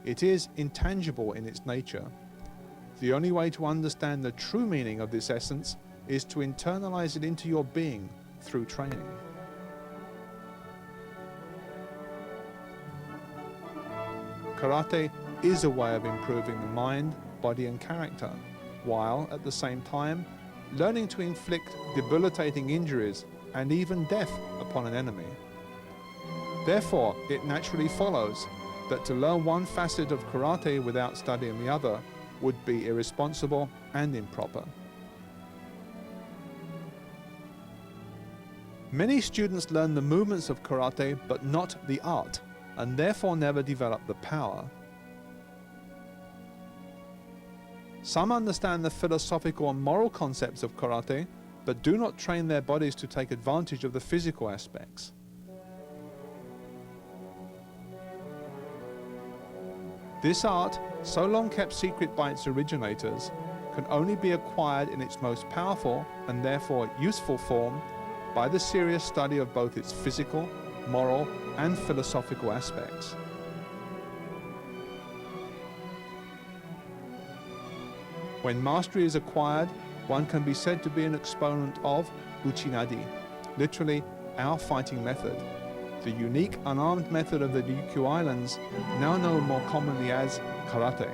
It is intangible in its nature. The only way to understand the true meaning of this essence is to internalize it into your being through training. Karate is a way of improving the mind, body and character, while at the same time learning to inflict debilitating injuries and even death upon an enemy. Therefore, it naturally follows that to learn one facet of karate without studying the other would be irresponsible and improper. Many students learn the movements of karate but not the art, and therefore never develop the power. Some understand the philosophical and moral concepts of karate, but do not train their bodies to take advantage of the physical aspects. This art, so long kept secret by its originators, can only be acquired in its most powerful and therefore useful form by the serious study of both its physical, moral, and philosophical aspects. When mastery is acquired, one can be said to be an exponent of UCHINADI, literally our fighting method, the unique unarmed method of the Ryukyu Islands, now known more commonly as karate.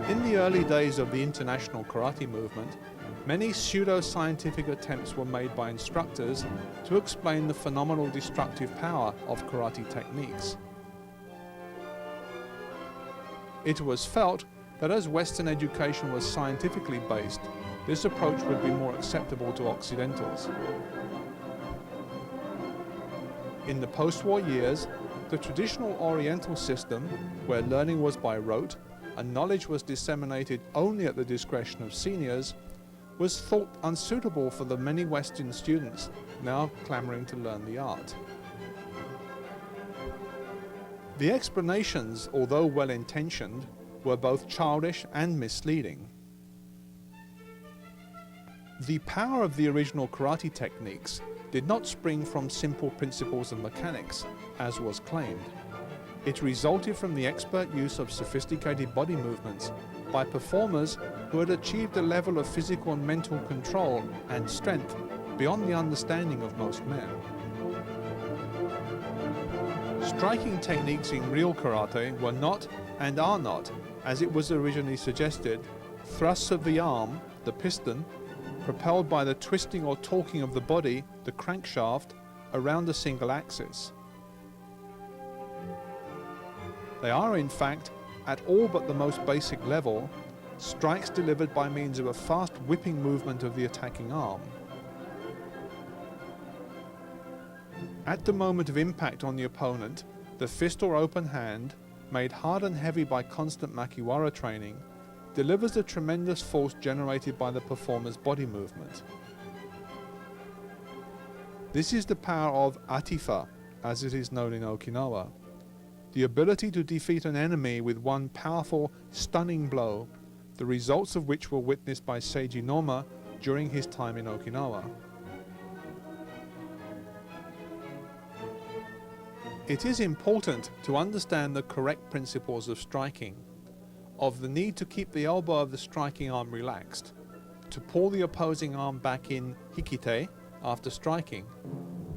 In the early days of the international karate movement, many pseudo-scientific attempts were made by instructors to explain the phenomenal destructive power of karate techniques. It was felt that as Western education was scientifically based, this approach would be more acceptable to Occidentals. In the post-war years, the traditional Oriental system, where learning was by rote and knowledge was disseminated only at the discretion of seniors, was thought unsuitable for the many Western students now clamoring to learn the art. The explanations, although well-intentioned, were both childish and misleading. The power of the original karate techniques did not spring from simple principles of mechanics, as was claimed. It resulted from the expert use of sophisticated body movements by performers who had achieved a level of physical and mental control and strength beyond the understanding of most men. Striking techniques in real karate were not, and are not, as it was originally suggested, thrusts of the arm, the piston, propelled by the twisting or torquing of the body, the crankshaft, around a single axis. They are, in fact, at all but the most basic level, strikes delivered by means of a fast whipping movement of the attacking arm. At the moment of impact on the opponent, the fist or open hand, made hard and heavy by constant makiwara training, delivers a tremendous force generated by the performer's body movement. This is the power of atifa, as it is known in Okinawa, the ability to defeat an enemy with one powerful, stunning blow, the results of which were witnessed by Seiji Noma during his time in Okinawa. It is important to understand the correct principles of striking, of the need to keep the elbow of the striking arm relaxed, to pull the opposing arm back in hikite after striking,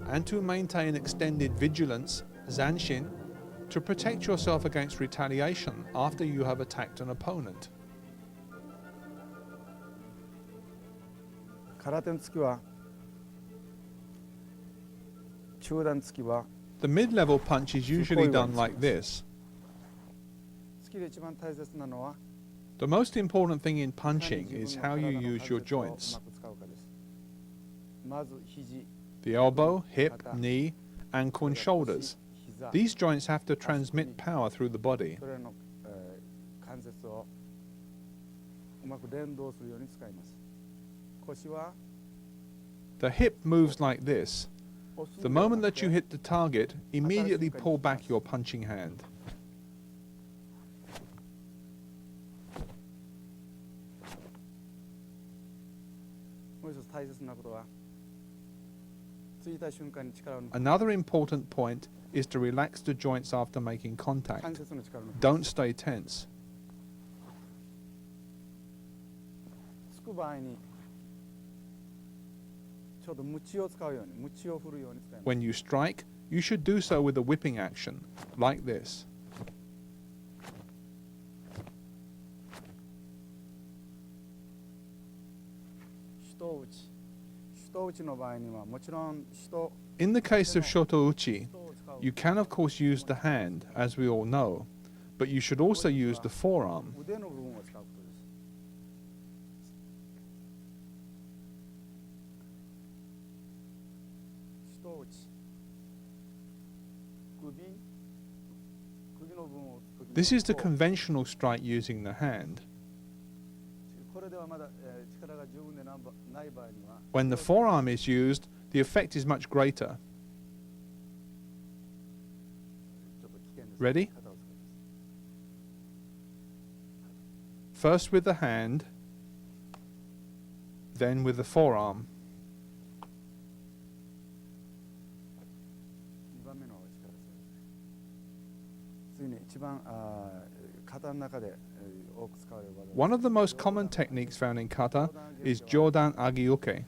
and to maintain extended vigilance, zanshin, to protect yourself against retaliation after you have attacked an opponent. The mid-level punch is usually done like this. The most important thing in punching is how you use your joints. The elbow, hip, knee, ankle and shoulders. These joints have to transmit power through the body. The hip moves like this. The moment that you hit the target, immediately pull back your punching hand. Another important point is to relax the joints after making contact. Don't stay tense. When you strike, you should do so with a whipping action, like this. In the case of shoto-uchi, you can of course use the hand, as we all know, but you should also use the forearm. This is the conventional strike using the hand. When the forearm is used, the effect is much greater. Ready? First with the hand, then with the forearm. One of the most common techniques found in kata is Jodan Agi-uke.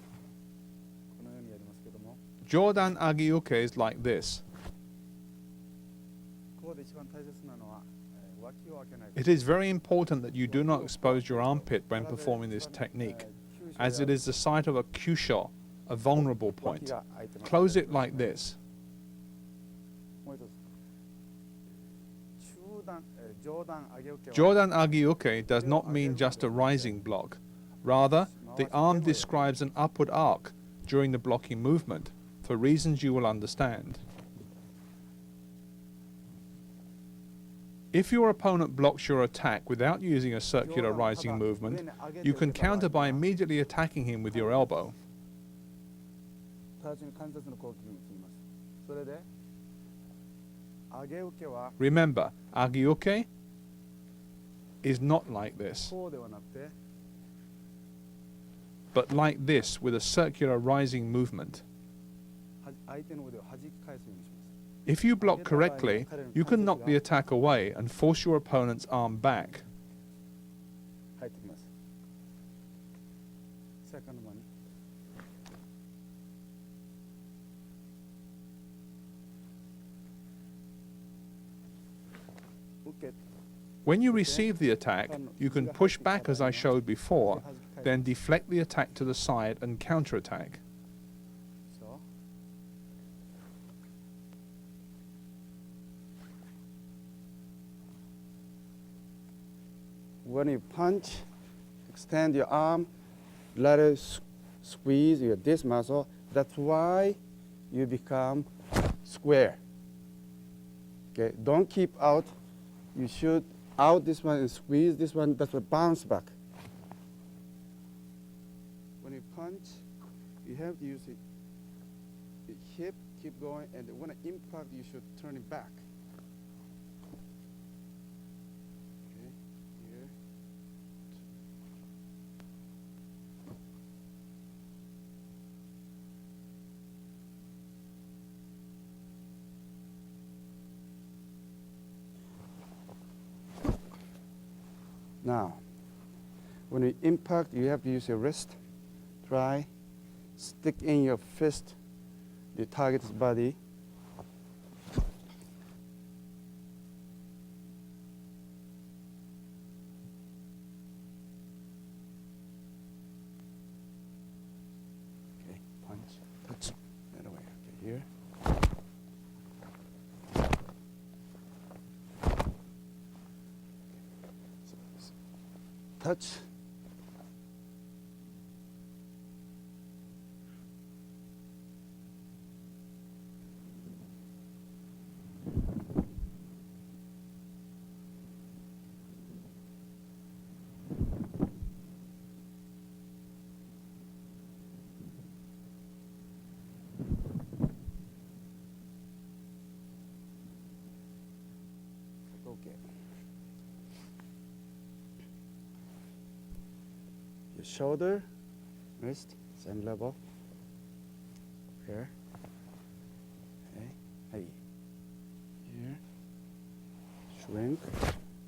Jodan Agi-uke is like this. It is very important that you do not expose your armpit when performing this technique, as it is the site of a kyusho, a vulnerable point. Close it like this. Jodan Agi-uke does not mean just a rising block. Rather, the arm describes an upward arc during the blocking movement, for reasons you will understand. If your opponent blocks your attack without using a circular rising movement, you can counter by immediately attacking him with your elbow. Remember, Agi-uke is not like this, but like this with a circular rising movement. If you block correctly, you can knock the attack away and force your opponent's arm back. When you receive the attack, you can push back as I showed before, then deflect the attack to the side and counterattack. When you punch, extend your arm, let it squeeze this muscle. That's why you become square. Okay, don't keep out. You should out this one and squeeze this one. That's a bounce back. When you punch, you have to use the hip, keep going, and when it impact, you should turn it back. Now, when you impact, you have to use your wrist. Try, stick in your fist, the target's body. punch, touch, that way. Okay, here. Touch. Okay. Your shoulder, wrist, same level. Here. Okay. Hey. Here. Shrink.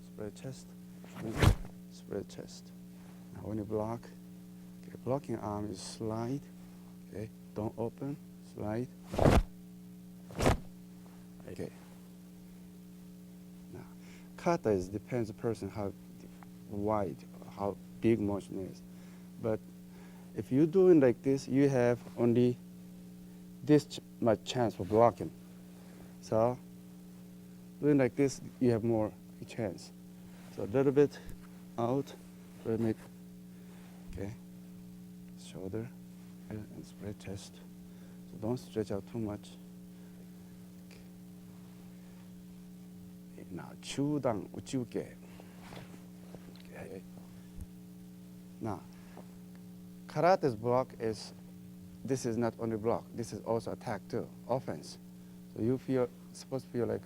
Spread chest. Shrink. Spread chest. Now when you block, okay, blocking arm is slide. Okay. Don't open. Slide. Okay. Now, kata is depends on the person how wide, how big motion is. But if you're doing like this, you have only this much chance for blocking. So doing like this, you have more chance. So a little bit out, try to make, okay, shoulder and spread chest. So don't stretch out too much. Okay. Now, chudan uchiuke. Okay. Now, karate's block is, this is not only block, this is also attack too, offense. So you feel, supposed to feel like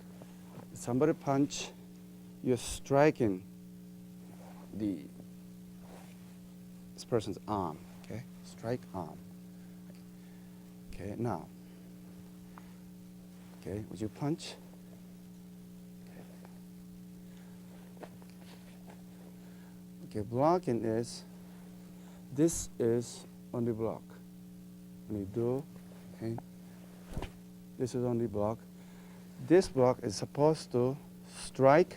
somebody punch, you're striking this person's arm, okay? Strike arm. Okay, now, okay, would you punch? Okay, blocking is, this is only block. When you do, okay, this is only block. This block is supposed to strike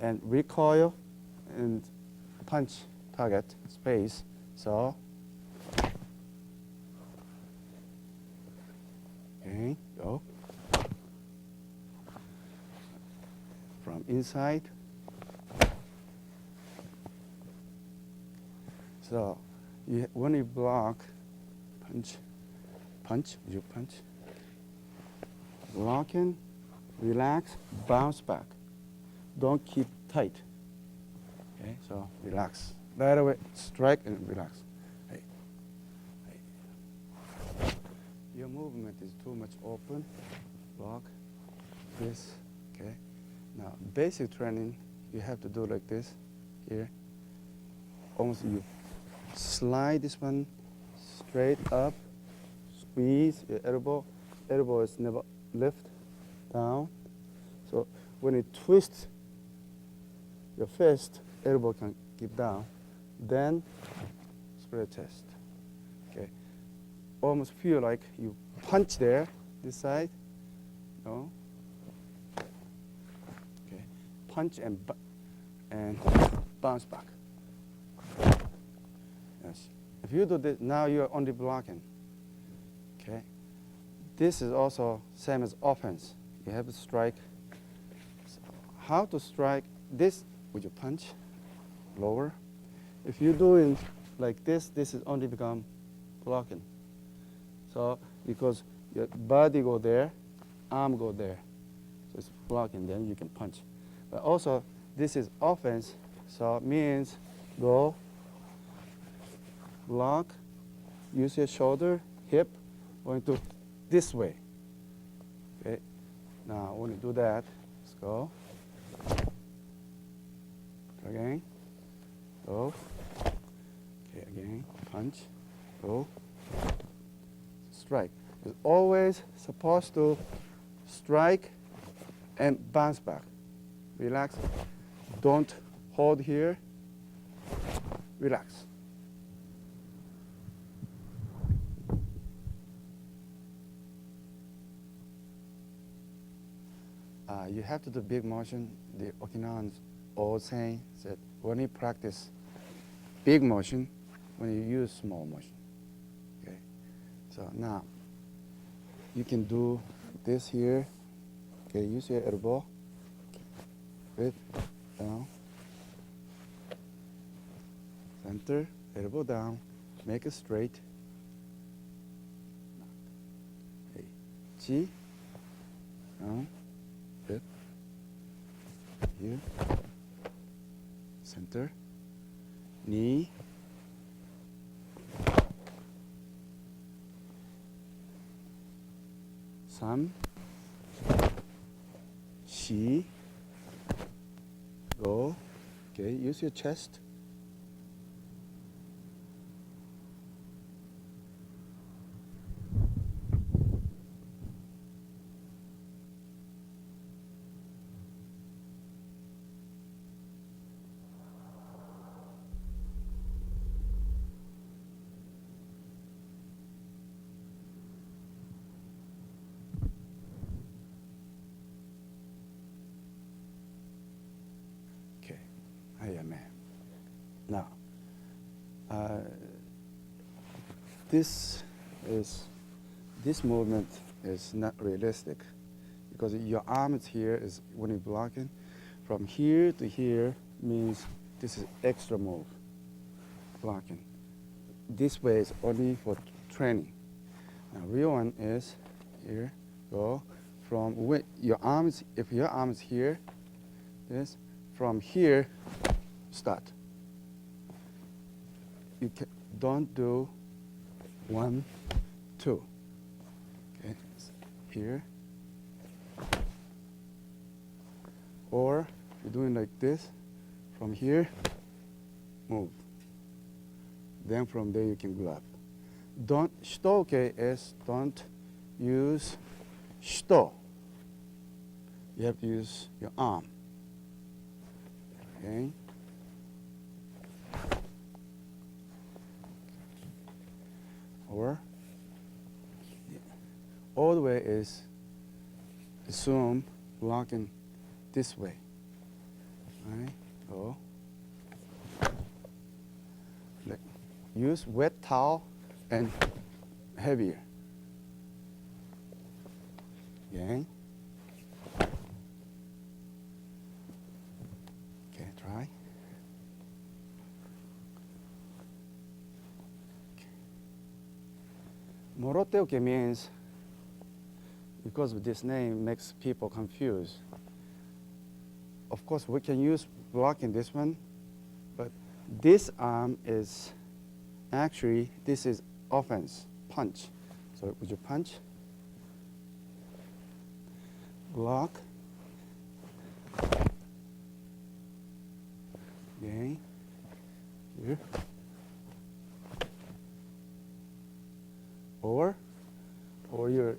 and recoil and punch target space. So, okay, go. From inside. So, when you block, punch, punch, you punch. Blocking, relax, bounce back. Don't keep tight. Okay, so relax. Right away, strike and relax. Hey. Hey. Your movement is too much open. Block, this, okay. Now, basic training, you have to do like this, here. Almost you slide this one straight up, squeeze your elbow. Elbow is never lift, down. So when you twist your fist, elbow can keep down. Then spread chest. Okay. Almost feel like you punch there, this side. No. Okay. Punch and bounce back. Yes. If you do this, now you're only blocking. Okay. This is also same as offense. You have to strike. So how to strike this? Would you punch lower? If you're doing like this is only become blocking. So because your body go there, arm go there, so it's blocking. Then you can punch. But also this is offense, so it means go, block, use your shoulder, hip, going to this way. Okay. Now when you do that, let's go. Again. Go. Okay, again. Punch. Go. Strike. It's always supposed to strike and bounce back. Relax. Don't hold here. Relax. You have to do big motion. The Okinawans all saying that when you practice big motion, when you use small motion. Okay, So now you can do this here. Okay, use your elbow. With down. Center, elbow down, make it straight. Hey, G, down, good. Here, center, knee, Sam, Shi, go. Okay, use your chest. Now, this movement is not realistic because your arm is here is when you're blocking. From here to here means this is extra move, blocking. This way is only for training. Now, real one is here, go from your arms. If your arm is here, this from here, start. You don't do 1, 2. Okay, here. Or you're doing like this, from here, move. Then from there you can grab. Don't shitoke is don't use shito. You have to use your arm. Okay. Or all the way is assume blocking this way. Right? Go. Use wet towel and heavier. Yang. Okay, try. Moroteoke means, because of this name, makes people confused. Of course, we can use blocking this one, but this arm is actually, this is offense, punch. So would you punch? Block. Okay. Here. Or you're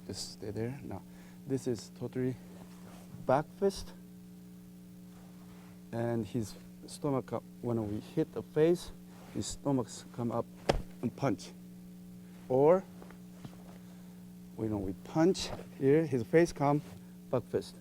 just stay there. No, this is totally back fist, and his stomach up. When we hit the face, his stomachs come up and punch. Or when we punch here, his face come back fist.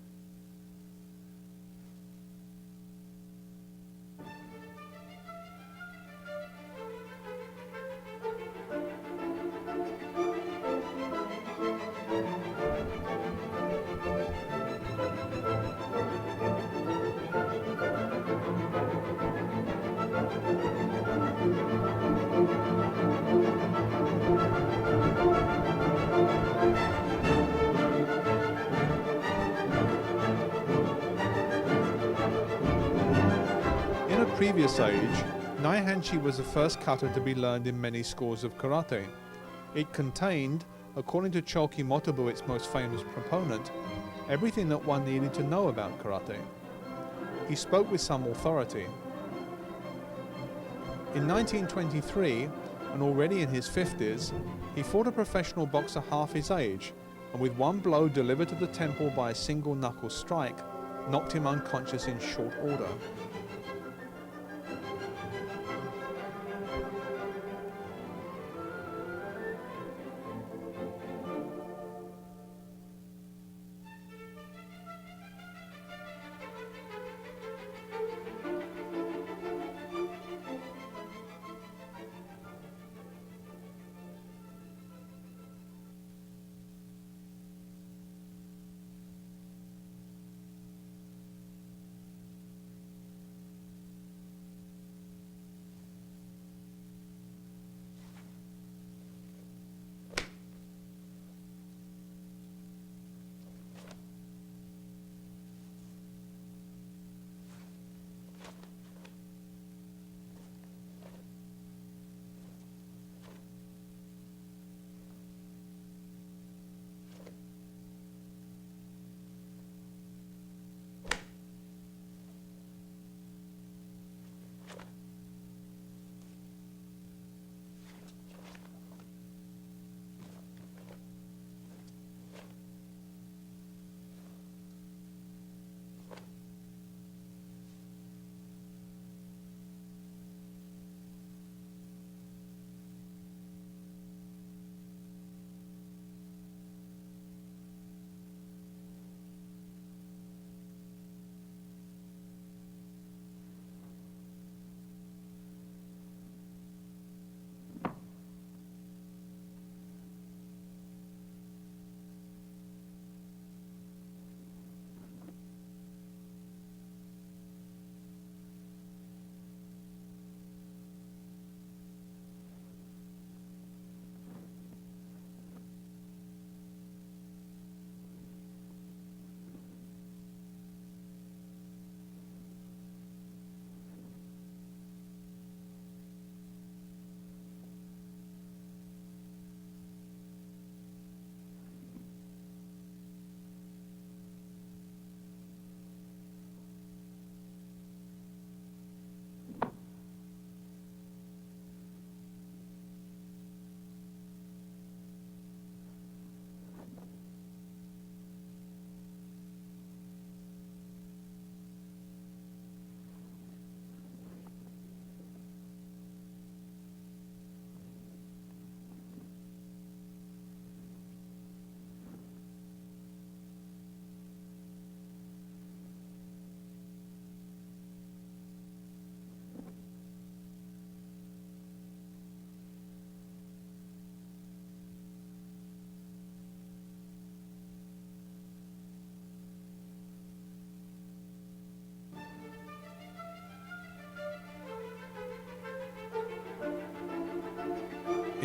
In a previous age, Naihanchi was the first kata to be learned in many schools of karate. It contained, according to Choki Motobu, its most famous proponent, everything that one needed to know about karate. He spoke with some authority. In 1923, and already in his 50s, he fought a professional boxer half his age, and with one blow delivered to the temple by a single knuckle strike, knocked him unconscious in short order.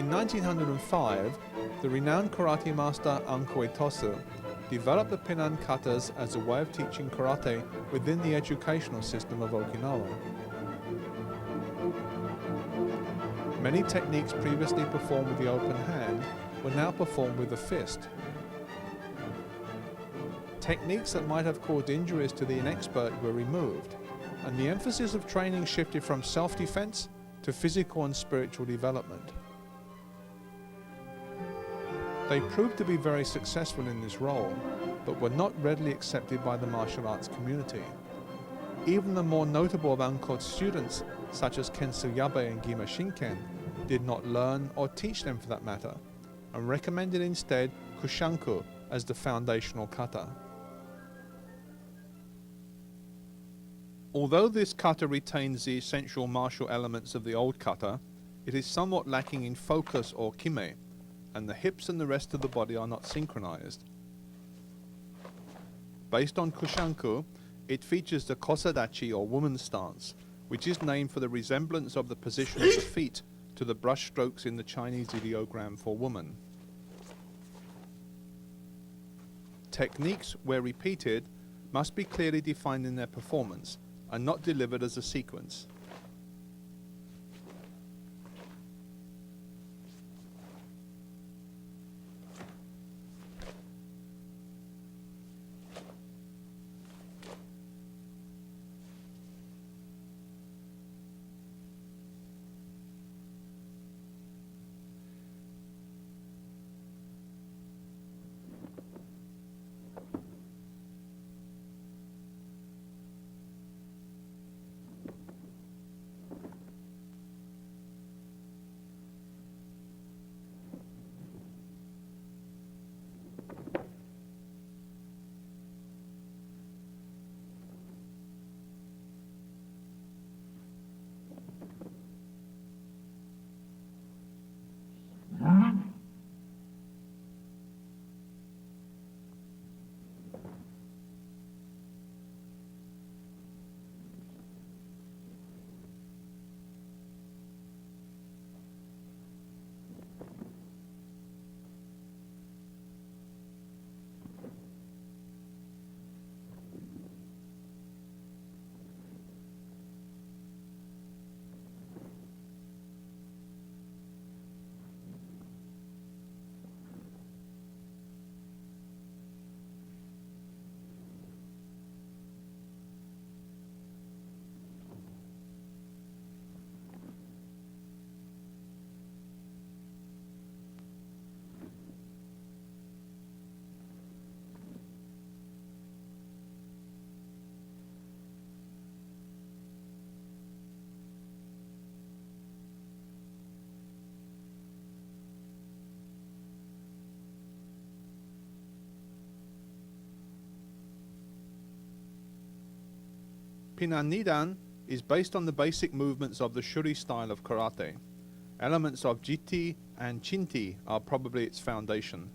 In 1905, the renowned karate master Uncle Itosu developed the Pinan katas as a way of teaching karate within the educational system of Okinawa. Many techniques previously performed with the open hand were now performed with the fist. Techniques that might have caused injuries to the inexpert were removed, and the emphasis of training shifted from self-defense to physical and spiritual development. They proved to be very successful in this role, but were not readily accepted by the martial arts community. Even the more notable of Anko's students, such as Kensu Yabe and Gima Shinken, did not learn or teach them for that matter, and recommended instead Kushanku as the foundational kata. Although this kata retains the essential martial elements of the old kata, it is somewhat lacking in focus or kime, and the hips and the rest of the body are not synchronized. Based on Kushanku, it features the kosadachi or woman's stance, which is named for the resemblance of the position of the feet to the brush strokes in the Chinese ideogram for woman. Techniques, where repeated, must be clearly defined in their performance and not delivered as a sequence. Pinan Nidan is based on the basic movements of the Shuri style of karate. Elements of Jiti and Chinti are probably its foundation.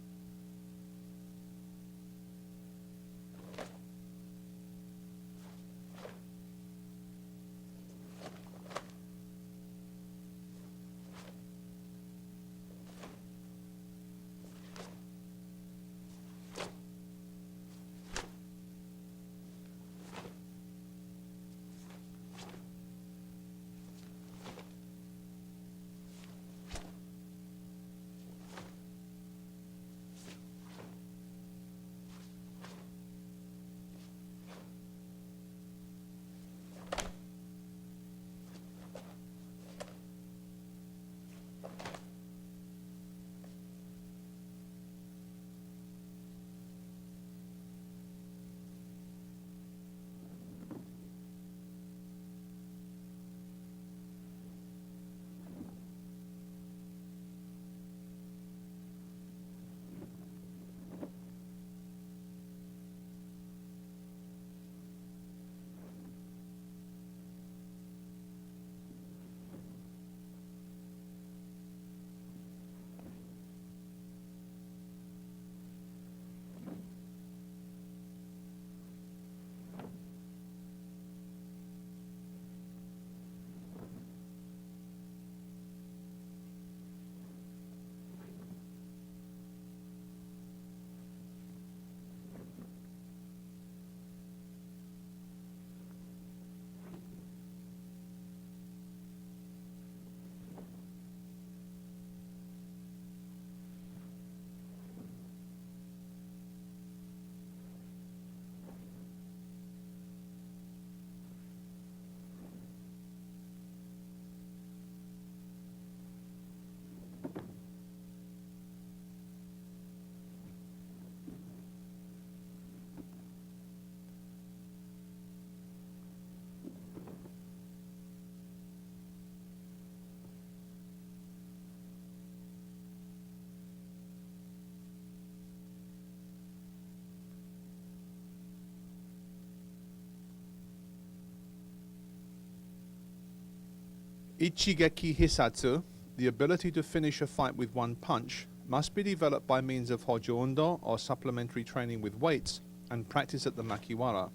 Ichigeki Hisatsu, the ability to finish a fight with one punch, must be developed by means of Hojo Undo or supplementary training with weights and practice at the Makiwara.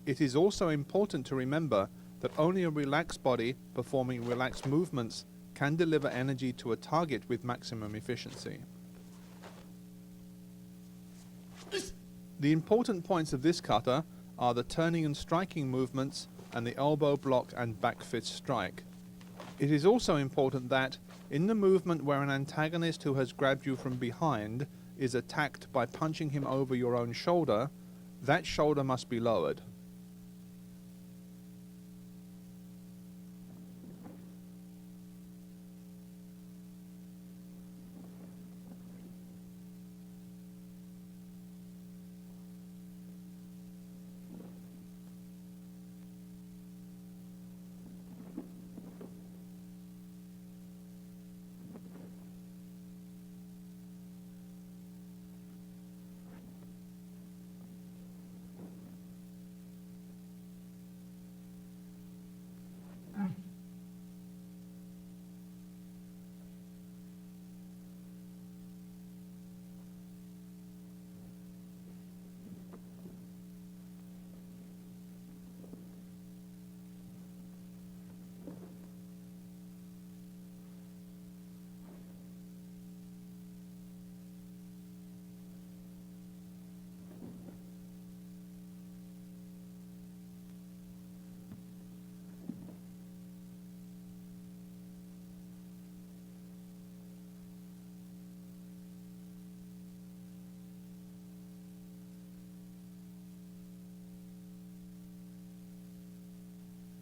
It is also important to remember that only a relaxed body performing relaxed movements can deliver energy to a target with maximum efficiency. The important points of this kata are the turning and striking movements and the elbow block and back fist strike. It is also important that, in the movement where an antagonist who has grabbed you from behind is attacked by punching him over your own shoulder, that shoulder must be lowered.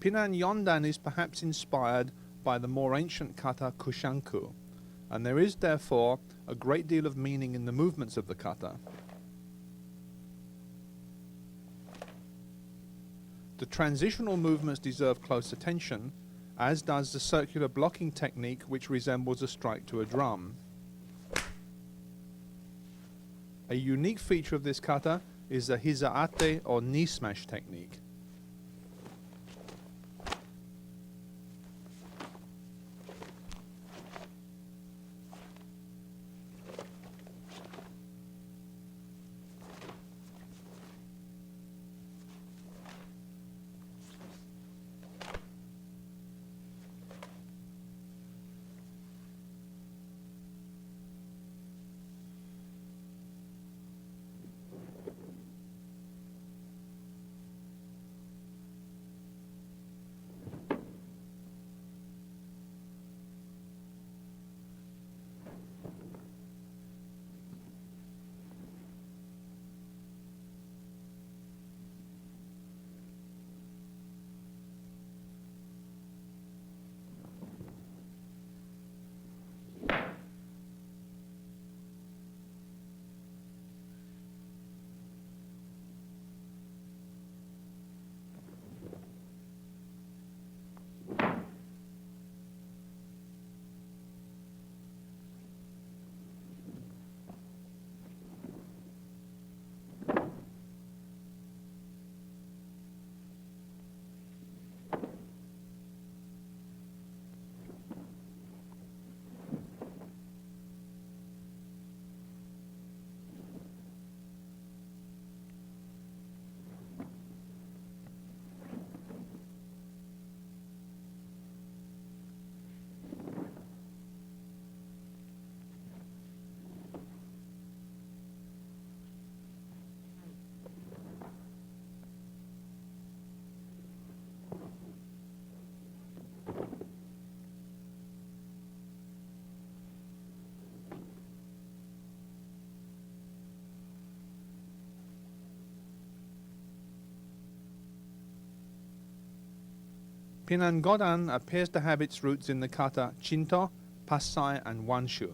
Pinan Yondan is perhaps inspired by the more ancient kata kushanku, and there is therefore a great deal of meaning in the movements of the kata. The transitional movements deserve close attention, as does the circular blocking technique, which resembles a strike to a drum. A unique feature of this kata is the hiza-ate or knee smash technique. Pinan Godan appears to have its roots in the kata Chinto, Passai, and Wanshu.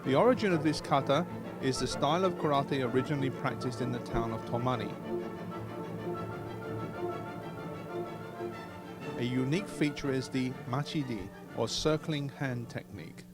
The origin of this kata is the style of karate originally practiced in the town of Tomani. A unique feature is the machidi, or circling hand technique.